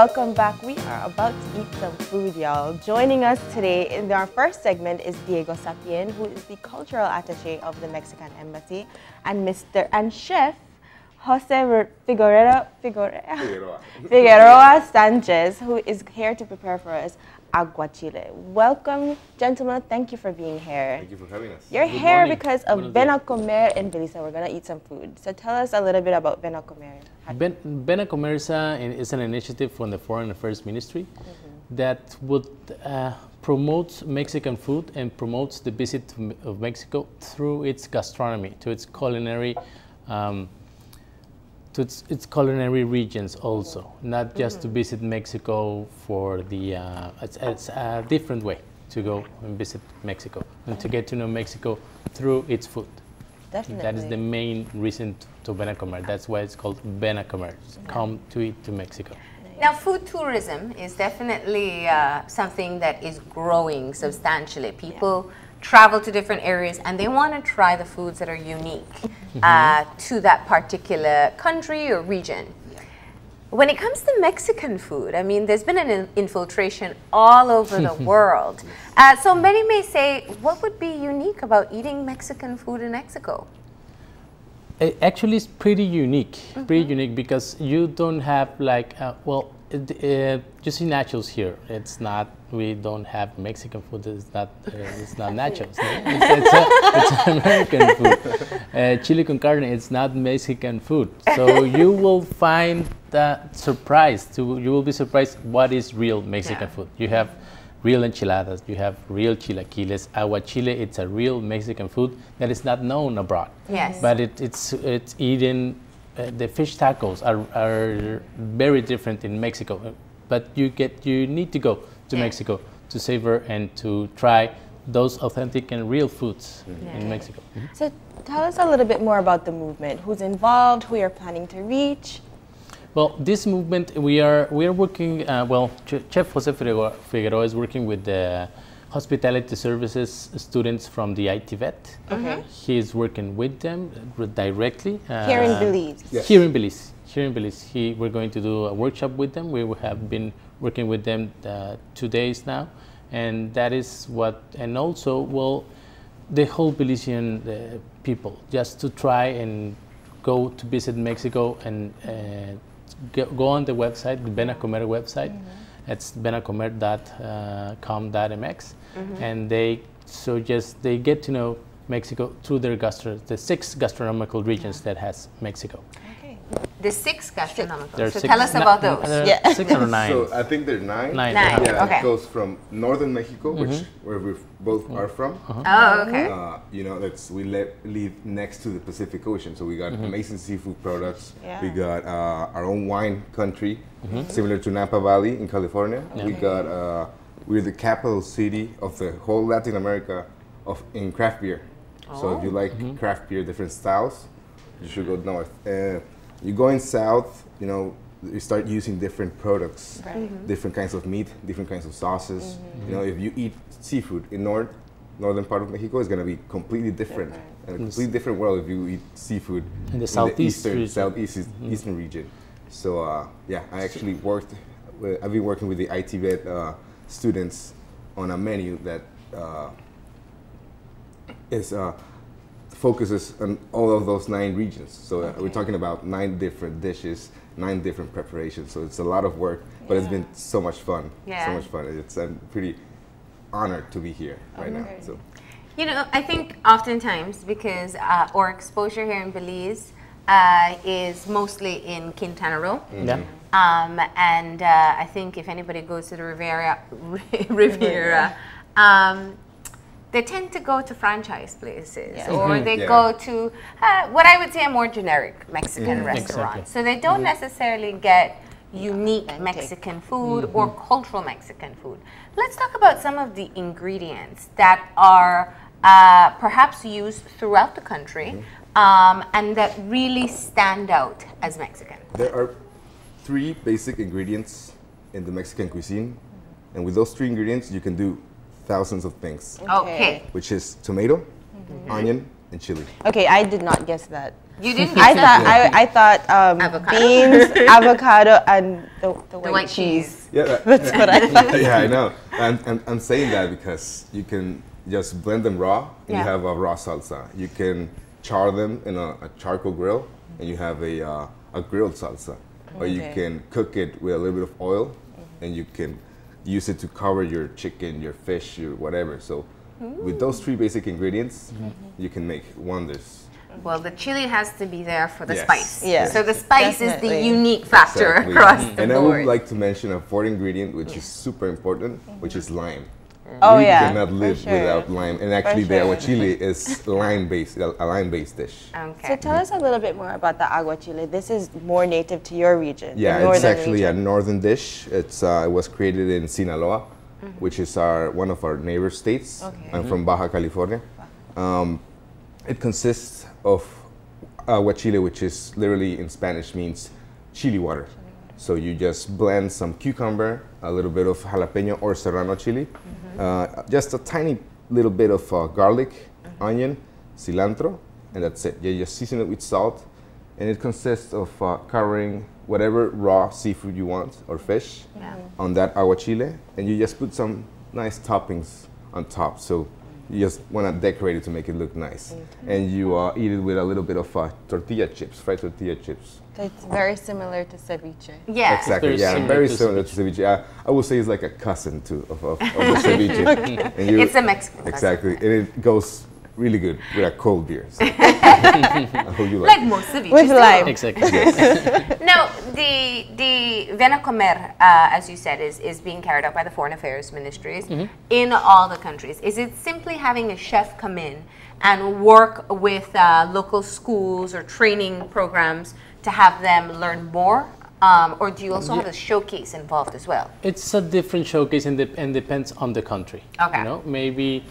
welcome back. We are about to eat some food, y'all. Joining us today in our first segment is Diego Sapien, who is the cultural attaché of the Mexican Embassy, and Chef Jose Figueroa Sanchez, who is here to prepare for us aguachile. Welcome, gentlemen. Thank you for being here. Thank you for having us. You're here because of Ven a Comer in Belize. We're going to eat some food. So tell us a little bit about Ven a Comer. Ven a Comer is an initiative from the Foreign Affairs Ministry that would promote Mexican food and promotes the visit of Mexico through its gastronomy, to its culinary its culinary regions also, not just to visit Mexico for the, it's a different way to go and visit Mexico and to get to know Mexico through its food. Definitely. That is the main reason to Ven a Comer. That's why it's called Ven a Comer. Come to eat to Mexico. Now, food tourism is definitely something that is growing substantially. People travel to different areas and they want to try the foods that are unique to that particular country or region. When it comes to Mexican food, I mean, there's been an infiltration all over the world. So many may say, what would be unique about eating Mexican food in Mexico? Actually, it's pretty unique. Pretty unique because you don't have like, you see nachos here. It's not. We don't have Mexican food. It's not nachos. No? It's American food. Chili con carne. It's not Mexican food. So you will find that surprised. You will be surprised what is real Mexican food. You have real enchiladas. You have real chilaquiles. Aguachile. It's a real Mexican food that is not known abroad. Yes. But it's eaten. The fish tacos are very different in Mexico, but you need to go to Mexico to savor and to try those authentic and real foods in Mexico. So tell us a little bit more about the movement. Who's involved? Who you're planning to reach? Well, this movement we are working. Chef Jose Figueroa is working with the hospitality services students from the ITVET. He is working with them directly. Here in Belize? Yes. Here in Belize. Here in Belize. We're going to do a workshop with them. We have been working with them 2 days now. And that is what, and also, well, the whole Belizean people, just to try and go to visit Mexico and go on the website, the Ven a Comer website. It's venacomer.com.mx, and they get to know Mexico through their the 6 gastronomical regions that has Mexico. Okay. The 6 gastronomical. There are so 6, tell us about those. 6 or 9. So I think there are 9. 9. Yeah, okay. It goes from northern Mexico, where we both are from. Oh, okay. You know, we live next to the Pacific Ocean, so we got amazing seafood products. Yeah. We got our own wine country, similar to Napa Valley in California. We got we're the capital city of the whole Latin America in craft beer. So if you like craft beer, different styles, you should go north. You go in south, you know, you start using different products, different kinds of meat, different kinds of sauces. You know, if you eat seafood in northern part of Mexico, it's going to be completely different. And a completely different world if you eat seafood in the southeastern region. So yeah, I actually I've been working with the ITVET students on a menu that focuses on all of those 9 regions. So we're talking about 9 different dishes, 9 different preparations. So it's a lot of work, but it's been so much fun. So much fun. I'm pretty honored to be here right now. So, you know, I think oftentimes because our exposure here in Belize is mostly in Quintana Roo. And I think if anybody goes to the Riviera, they tend to go to franchise places, or they go to what I would say a more generic Mexican restaurant. Exactly. So they don't necessarily get unique Mexican food or cultural Mexican food. Let's talk about some of the ingredients that are perhaps used throughout the country and that really stand out as Mexican. There are 3 basic ingredients in the Mexican cuisine, and with those 3 ingredients, you can do thousands of things. Okay. Which is tomato, onion, and chili. Okay, I did not guess that. You didn't I get thought that. I thought Avocado? beans, avocado, and the white cheese. Yeah, That's what I thought. yeah, I know. I'm saying that because you can just blend them raw and you Yeah. have a raw salsa. You can char them in a charcoal grill and you have a grilled salsa. Or you Okay. can cook it with a little bit of oil and you can use it to cover your chicken, your fish, your whatever. So with those 3 basic ingredients, you can make wonders. Well, the chili has to be there for the Yes. spice. Yeah. So the spice is the Definitely. unique factor Exactly. across the And I board. would like to mention a 4th ingredient, which is super important, which is lime. Oh We yeah, cannot live for sure. without lime. And actually, the sure. aguachile is lime-based, a lime-based dish. Okay. So tell us a little bit more about the aguachile. This is more native to your region. the Yeah, it's northern actually a region. northern dish. It was created in Sinaloa, which is one of our neighbor states. Okay. I'm from Baja California. It consists of aguachile, which is literally in Spanish means chili water. So you just blend some cucumber, a little bit of jalapeno or serrano chili, just a tiny little bit of garlic, onion, cilantro, and that's it. You just season it with salt, and it consists of covering whatever raw seafood you want or fish on that aguachile, and you just put some nice toppings on top. So you just want to decorate it to make it look nice, and you eat it with a little bit of tortilla chips, fried tortilla chips. So it's very similar to ceviche. Yeah. Exactly, very yeah, similar very to similar to ceviche. I would say it's like a cousin of the ceviche. And you- It's a Mexican cousin. Exactly, and it goes really good with a cold beer. So. I hope you like Like it. most ceviches. With do. lime. Exactly. Now, the Ven a Comer, as you said, is being carried out by the Foreign Affairs Ministries in all the countries. Is it simply having a chef come in and work with local schools or training programs to have them learn more? Or do you also have a showcase involved as well? It's a different showcase and depends on the country. Okay. You know, maybe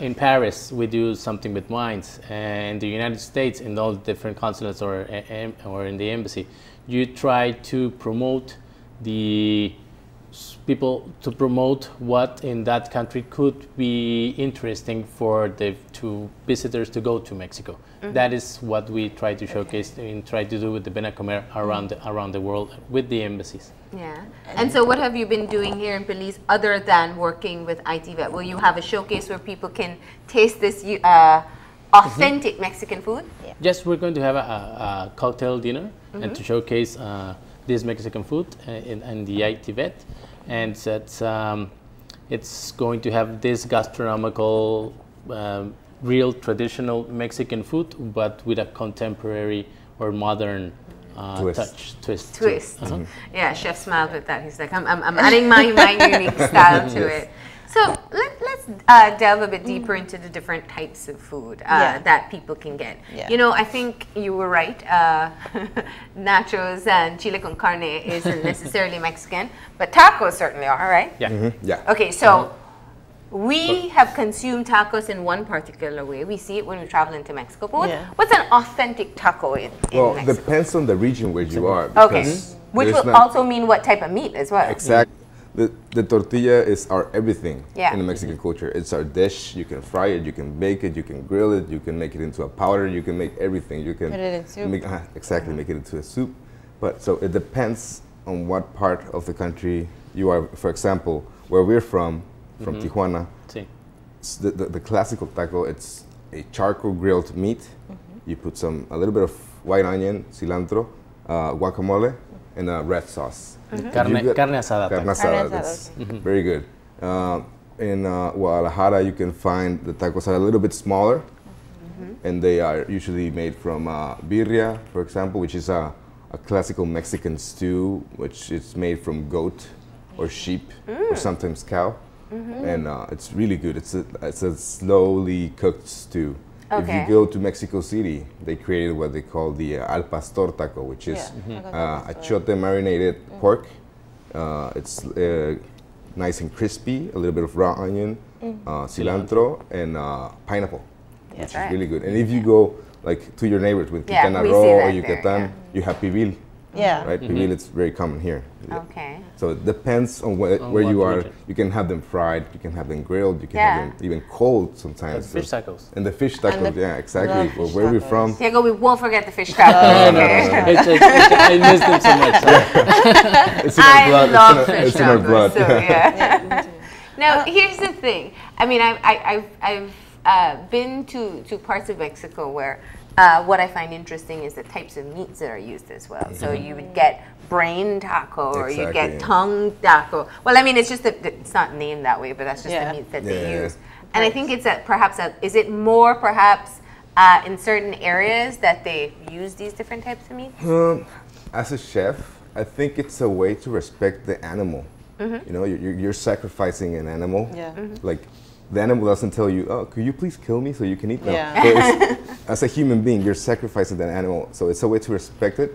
in Paris we do something with wines, and the United States, in all the different consulates or in the embassy, you try to promote the people, to promote what in that country could be interesting for the visitors to go to Mexico. That is what we try to showcase and try to do with the Benacomer around the world with the embassies. Yeah. And so what have you been doing here in Belize other than working with ITVET? Will you have a showcase where people can taste this authentic Mexican food? Yes, we're going to have a cocktail dinner and to showcase this Mexican food in the ITVET. And it's going to have this gastronomical, real traditional Mexican food, but with a contemporary or modern twist. Twist. Yeah, chef smiled with that. He's like, I'm adding my unique style to it. So let's delve a bit deeper into the different types of food that people can get. Yeah. You know, I think you were right. Nachos and chile con carne isn't necessarily Mexican, but tacos certainly are, right? Yeah. Yeah. Okay, so we have consumed tacos in one particular way. We see it when we travel into Mexico. But what's an authentic taco in Well, Mexico? depends on the region where you are. Okay, because which there's will not- also mean what type of meat as well. Exactly. The tortilla is our everything Yeah. in the Mexican culture. It's our dish. You can fry it, you can bake it, you can grill it, you can make it into a powder, you can make everything. You can Put it in soup. Make, exactly, make it into a soup. But so it depends on what part of the country you are. For example, where we're from Tijuana, Sí. the classical taco, it's a charcoal grilled meat. You put a little bit of white onion, cilantro, guacamole, and a red sauce. Carne asada. Carne taco. asada, Carne that's asada, very good. In Guadalajara, you can find the tacos are a little bit smaller, and they are usually made from birria, for example, which is a classical Mexican stew, which is made from goat or sheep or sometimes cow, and it's really good. It's a slowly cooked stew. If Okay. you go to Mexico City, they created what they call the al pastor taco, which is achote marinated pork. It's nice and crispy, a little bit of raw onion, cilantro, and pineapple, which That's is right. really good. And if you go like to your neighbors with Yeah, Quintana we Roo see or that there, Yucatan, yeah. you have pibil. Yeah. right? Pibil, it's very common here. Okay. So it depends on where what you are. region. You can have them fried, you can have them grilled, you can Yeah. have them even cold sometimes. Fish tacos. And the fish tacos, the- yeah, exactly. love fish Where we're tacos. from, Diego, we won't forget the fish tacos. Okay. I miss them so much. it's in our I blood. love fish It's in our tacos. blood. So, yeah. Now, here's the thing. I mean, I've been to parts of Mexico where what I find interesting is the types of meats that are used as well. So you would get brain taco or you Exactly, get yeah. tongue taco. Well, I mean, it's just that it's not named that way, but that's just Yeah. the meats that they Yeah. use. And I think it's is it more perhaps in certain areas that they use these different types of meats? As a chef, I think it's a way to respect the animal. You know, you're sacrificing an animal. Yeah. Like, the animal doesn't tell you, oh, could you please kill me so you can eat them? Yeah. So as a human being, you're sacrificing that animal. So it's a way to respect it.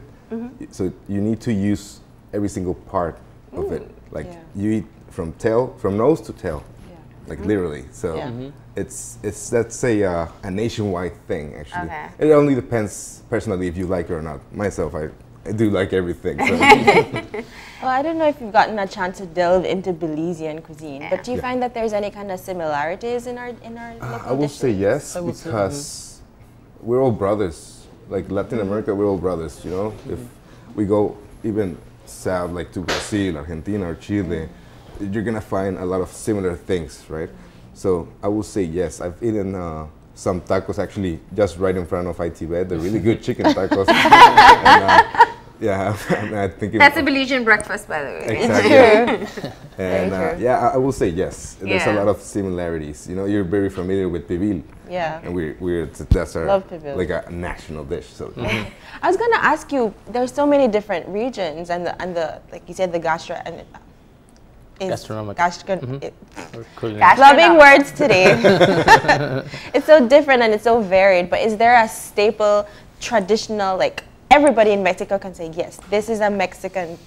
So you need to use every single part of it. Like, Yeah. you eat from nose to tail. Like, literally. So Yeah. it's that's a nationwide thing, actually. Okay. It only depends personally if you like it or not. Myself, I do like everything. So. Well, I don't know if you've gotten a chance to delve into Belizean cuisine, but do you Yeah. find that there's any kind of similarities in our local I will say dishes? yes, I would say, because we're all brothers. Like Latin America, we're all brothers, you know? If we go even south, like to Brazil, Argentina, or Chile, you're gonna find a lot of similar things, right? So I will say yes. I've eaten some tacos actually just right in front of ITB, the really good chicken tacos. And, yeah, I think That's a Belizean breakfast, by the way. exactly. And Very true. yeah, I will say yes. There's a Yeah. lot of similarities. You know, you're very familiar with pibil, Yeah. and that's our Love pibil. like a national dish. So I was gonna ask you. There's so many different regions, and the like you said, the gastro and Gastronomic. Or culinary. Gosh. Loving words today. It's so different and it's so varied. But is there a staple, traditional, like everybody in Mexico can say, yes, this is a Mexican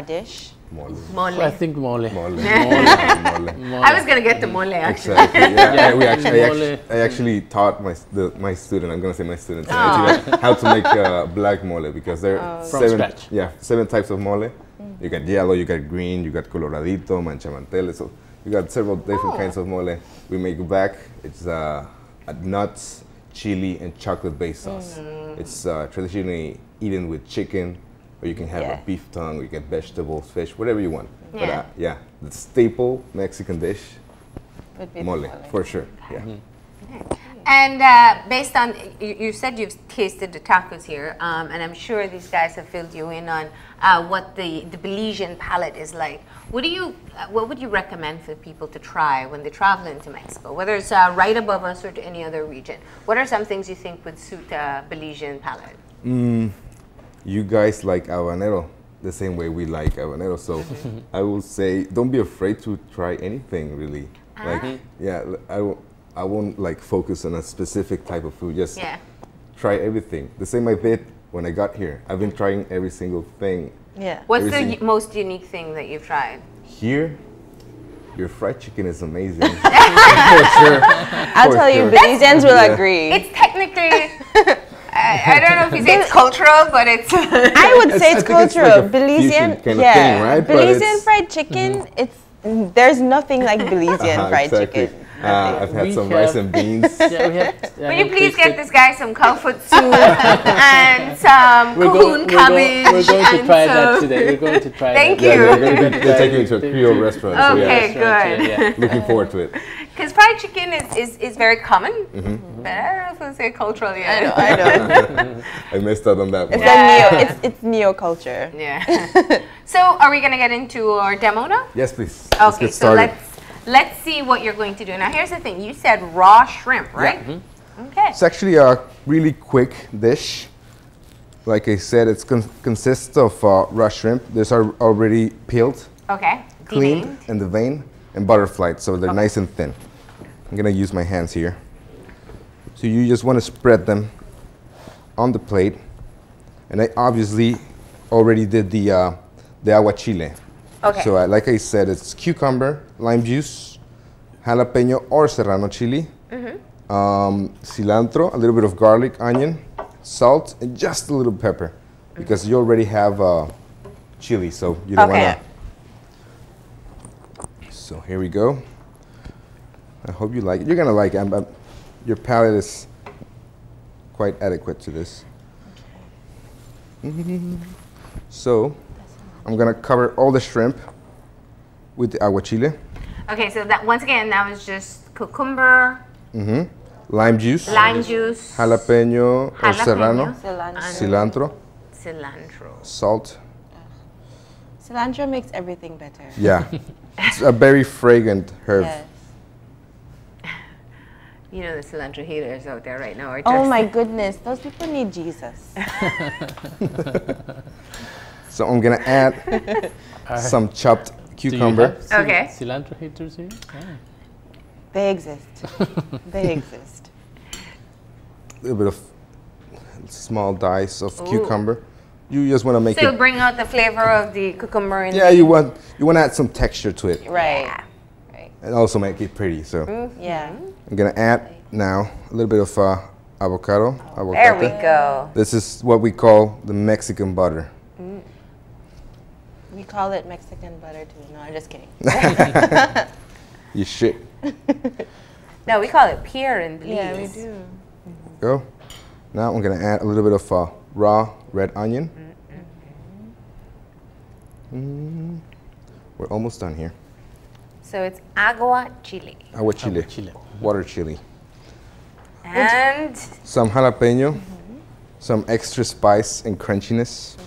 dish? mole, Mole. I think mole. mole, mole. I was going to get the mole, actually. Exactly. Yeah, Yeah, we actually, mole. I actually taught my student. I'm gonna say my students actually, how to make black mole because there are From scratch. 7 types of mole. You got yellow, you got green, you got coloradito, manchamanteles. So you got several different kinds of mole. We make black. It's a nuts, chili, and chocolate-based sauce. It's traditionally eaten with chicken, or you can have Yeah. a beef tongue, or you get vegetables, fish, whatever you want. Yeah. But yeah, the staple Mexican dish, Would be the mole, for sure. Yeah. And based on, you said you've tasted the tacos here, and I'm sure these guys have filled you in on what the Belizean palate is like. What would you recommend for people to try when they travel into Mexico, whether it's right above us or to any other region? What are some things you think would suit a Belizean palate? You guys like habanero the same way we like habanero, so I will say don't be afraid to try anything really. Like, yeah, I won't like focus on a specific type of food. Just Yeah. try everything. The same I did when I got here. I've been trying every single thing. Yeah. What's Everything. the most unique thing that you've tried? Here, your fried chicken is amazing. For sure. I'll For tell you, sure. Belizeans will Yeah. agree. It's technically, I don't know if you say it's cultural, but it's. I would say I it's think it's like cultural. a Belizean, fusion kind of thing, right? But Belizean it's- fried chicken. There's nothing like Belizean fried exactly. chicken. I've had We some have- rice and beans. Yeah, we have. Will you please get this guy some Kalfoot soup and some We're cocoon cabbage? We're going to and try that some- today. We're going to try Thank that. you. Yeah, they're taking me to a Creole restaurant. So Okay, yeah, good. Yeah. looking forward to it. Because fried chicken is very common, but I don't know if I'll say cultural yet. I know. I messed up on that It's one. a it's neo culture. Yeah. So, are we gonna get into our demo now? Yes, please. Let's Okay, get so started. let's see what you're going to do. Now, here's the thing. You said raw shrimp, right? Okay. It's actually a really quick dish. Like I said, it consists of raw shrimp. These are already peeled, Okay. cleaned, Deveined. and the vein, and butterflied, so they're nice and thin. I'm gonna use my hands here. So you just want to spread them on the plate, and I obviously already did the aguachile. Okay. So like I said, it's cucumber, lime juice, jalapeno or serrano chili, cilantro, a little bit of garlic, onion, salt, and just a little pepper. because you already have chili, so you don't Okay. want to. So here we go. I hope you like it. You're going to like it. Your palate is quite adequate to this. So I'm going to cover all the shrimp with the aguachile. Okay, so that once again, that was just cucumber, Lime juice, lime juice, jalapeno or serrano, Cilantro. cilantro. salt. Cilantro makes everything better. Yeah, it's a very fragrant herb. Yes. You know the cilantro haters out there right now are just... Oh my goodness, those people need Jesus. So I'm gonna add some chopped Do you cucumber. have Okay. cilantro haters here? Oh. They exist. They exist. A little bit of small dice of cucumber. You just want to make So it. bring out the flavor of the cucumber and Yeah, you want to add some texture to it Right. Yeah. Right. and also make it pretty. So Yeah. I'm gonna add now a little bit of avocado. There we aguacate. go. This is what we call the Mexican butter. We call it Mexican butter too. No, I'm just kidding. You shit. No, we call it pear in Belize. Yeah, we do. Go. Now I'm gonna add a little bit of raw red onion. We're almost done here. So it's agua chile. Aguachile, Chile. water chili, And some jalapeno, some extra spice and crunchiness,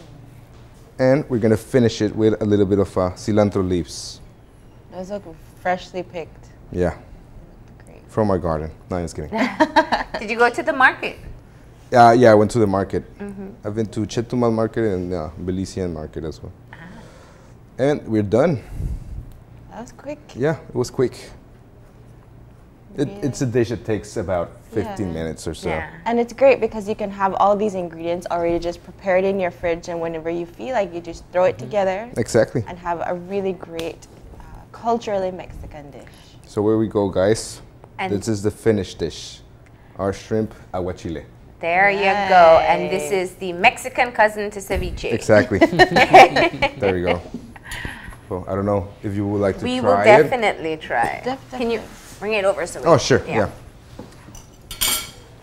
and we're gonna finish it with a little bit of cilantro leaves. Those look freshly picked. Yeah, Great. from our garden. No, I'm just kidding. did you go to the market? Yeah, I went to the market. I've been to Chetumal market and Belizean market as well. And we're done. That was quick. Yeah, it was quick. It's a dish that takes about 15 Yeah. minutes or so. Yeah. And it's great because you can have all these ingredients already just prepared in your fridge, and whenever you feel like, you just throw it together Exactly. and have a really great culturally Mexican dish. So where we go, guys. And- This is the finished dish. Our shrimp aguachile. There you go. And this is the Mexican cousin to ceviche. Exactly. There we go. So I don't know if you would like to We will try it. definitely try. Can you bring it over so we Oh, sure. Yeah.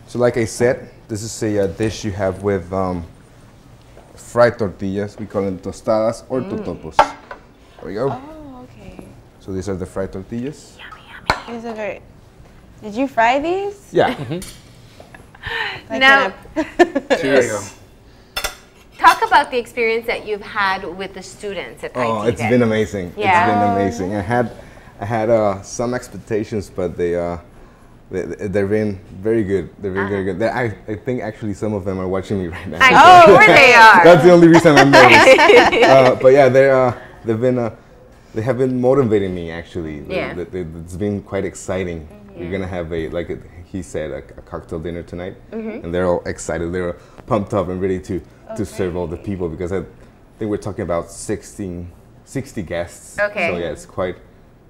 So like I said, this is a dish you have with fried tortillas. We call them tostadas or totopos. There we go. Oh, okay. So these are the fried tortillas. These are very. Did you fry these? Yeah. Like Now- in a- There you go. Talk about the experience that you've had with the students at Oh, IT it's then. been amazing. Yeah. It's been amazing. I had some expectations, but they've been very good. They've been very good. I think actually some of them are watching me right now. I know where they are. That's the only reason I'm nervous. But yeah, they have been motivating me actually. Yeah. It's been quite exciting. We're gonna have he said a cocktail dinner tonight, and they're all excited. They're pumped up and ready to serve all the people because I think we're talking about 60 guests. Okay. So yeah, it's quite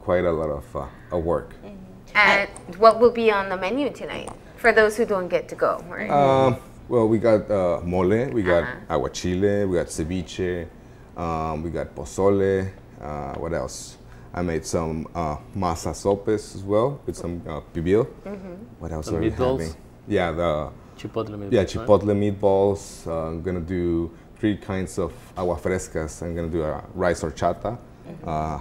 a lot of work. And what will be on the menu tonight for those who don't get to go? Right? Well, we got mole, we got aguachile, we got ceviche, we got pozole. What else? I made some masa sopes as well with some pibil. What else Some are we meatballs? having? Yeah, Chipotle meatballs. yeah, right? chipotle meatballs. I'm gonna do 3 kinds of agua frescas. I'm gonna do a rice horchata,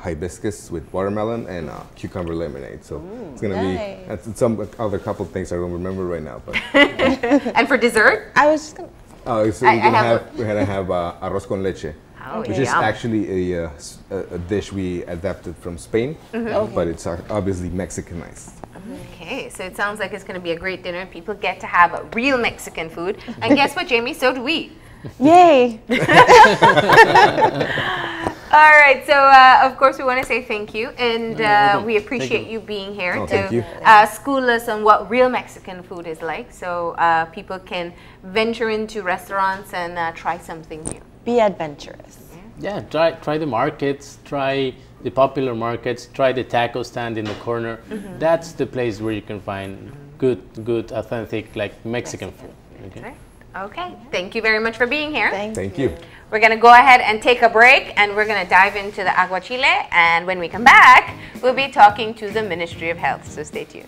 hibiscus with watermelon, and cucumber lemonade. So it's gonna nice. be some other couple of things I don't remember right now. But And for dessert? I was just gonna. so we're gonna have arroz con leche, Oh, which is yum. actually a dish we adapted from Spain, but it's obviously Mexicanized. Okay, so it sounds like it's going to be a great dinner. People get to have real Mexican food. And guess what, Jamie? So do we. Yay! All right, so of course we want to say thank you, and we appreciate Thank you being here Oh, to thank you. school us on what real Mexican food is like, so people can venture into restaurants and try something new. Be adventurous. Yeah, try the markets, try the popular markets, try the taco stand in the corner. That's the place where you can find good, authentic, like Mexican food. Okay? Right? Okay, thank you very much for being here. Thank you. We're going to go ahead and take a break, and we're going to dive into the aguachile. And when we come back, we'll be talking to the Ministry of Health. So stay tuned.